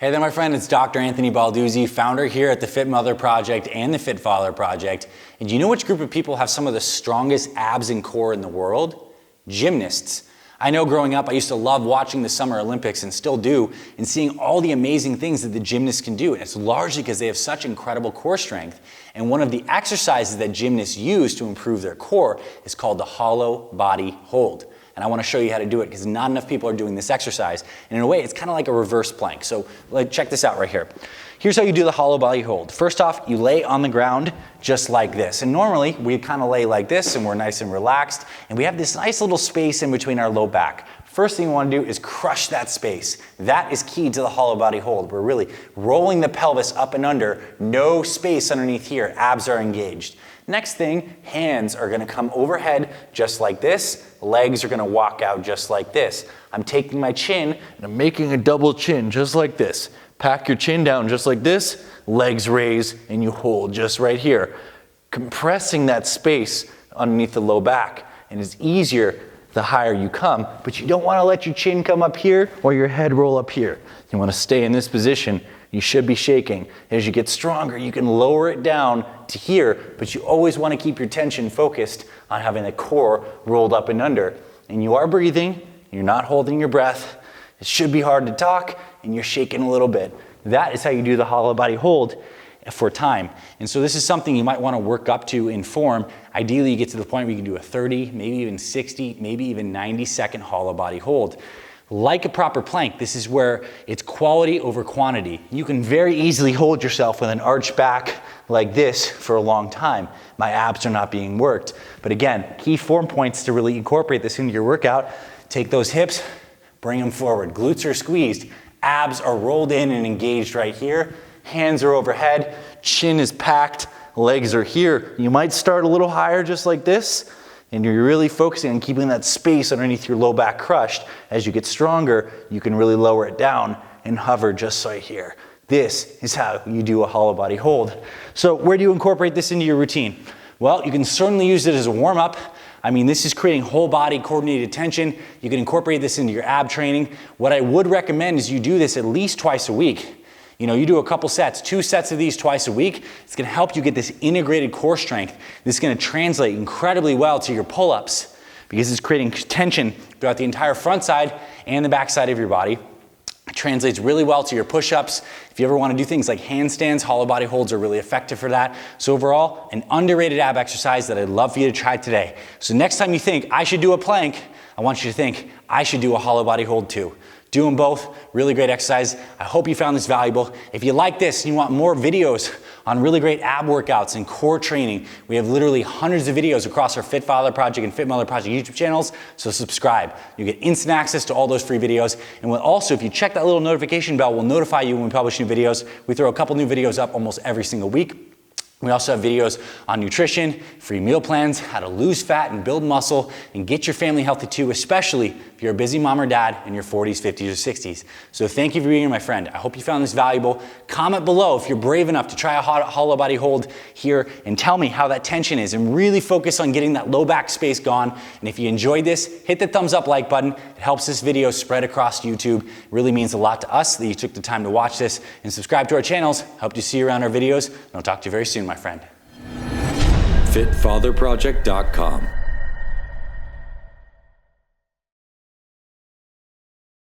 Hey there, my friend. It's Dr. Anthony Balduzzi, founder here at the Fit Mother Project and the Fit Father Project. And do you know which group of people have some of the strongest abs and core in the world? Gymnasts. I know growing up, I used to love watching the Summer Olympics and still do, and seeing all the amazing things that the gymnasts can do. And it's largely because they have such incredible core strength. And one of the exercises that gymnasts use to improve their core is called the hollow body hold. And I want to show you how to do it because not enough people are doing this exercise. And in a way, it's kind of like a reverse plank. So check this out right here. Here's how you do the hollow body hold. First off, you lay on the ground just like this. And normally, we kind of lay like this and we're nice and relaxed. And we have this nice little space in between our low back. First thing you want to do is crush that space. That is key to the hollow body hold. We're really rolling the pelvis up and under. No space underneath here. Abs are engaged. Next thing, hands are going to come overhead just like this. Legs are going to walk out just like this. I'm taking my chin and I'm making a double chin just like this. Pack your chin down just like this. Legs raise and you hold just right here. Compressing that space underneath the low back. And it's easier the higher you come, but you don't want to let your chin come up here or your head roll up here. You want to stay in this position. You should be shaking. As you get stronger, you can lower it down to here, but you always want to keep your tension focused on having the core rolled up and under. And you are breathing, you're not holding your breath. It should be hard to talk, and you're shaking a little bit. That is how you do the hollow body hold for time. And so this is something you might want to work up to in form. Ideally, you get to the point where you can do a 30, maybe even 60, maybe even 90-second hollow body hold. Like a proper plank, this is where it's quality over quantity. You can very easily hold yourself with an arched back like this for a long time. My abs are not being worked. But again, key form points to really incorporate this into your workout. Take those hips, bring them forward. Glutes are squeezed. Abs are rolled in and engaged right here. Hands are overhead. Chin is packed. Legs are here. You might start a little higher just like this. And you're really focusing on keeping that space underneath your low back crushed. As you get stronger, you can really lower it down and hover just right here. This is how you do a hollow body hold. So where do you incorporate this into your routine? Well, you can certainly use it as a warm-up. I mean, this is creating whole body coordinated tension. You can incorporate this into your ab training. What I would recommend is you do this at least twice a week. You know, you do a couple sets, 2 sets of these twice a week. It's gonna help you get this integrated core strength. This is gonna translate incredibly well to your pull-ups because it's creating tension throughout the entire front side and the back side of your body. It translates really well to your push-ups. If you ever wanna do things like handstands, hollow body holds are really effective for that. So overall, an underrated ab exercise that I'd love for you to try today. So next time you think, I should do a plank, I want you to think, I should do a hollow body hold too. Do them both, really great exercise. I hope you found this valuable. If you like this and you want more videos on really great ab workouts and core training, we have literally hundreds of videos across our Fit Father Project and Fit Mother Project YouTube channels, so subscribe. You get instant access to all those free videos. And we'll also, if you check that little notification bell, we'll notify you when we publish new videos. We throw a couple new videos up almost every single week. We also have videos on nutrition, free meal plans, how to lose fat and build muscle, and get your family healthy too, especially if you're a busy mom or dad in your 40s, 50s, or 60s. So thank you for being here, my friend. I hope you found this valuable. Comment below if you're brave enough to try a hollow body hold here and tell me how that tension is and really focus on getting that low back space gone. And if you enjoyed this, hit the thumbs up like button. It helps this video spread across YouTube. It really means a lot to us that you took the time to watch this and subscribe to our channels. Hope to see you around our videos. And I'll talk to you very soon, my friend. FitFatherProject.com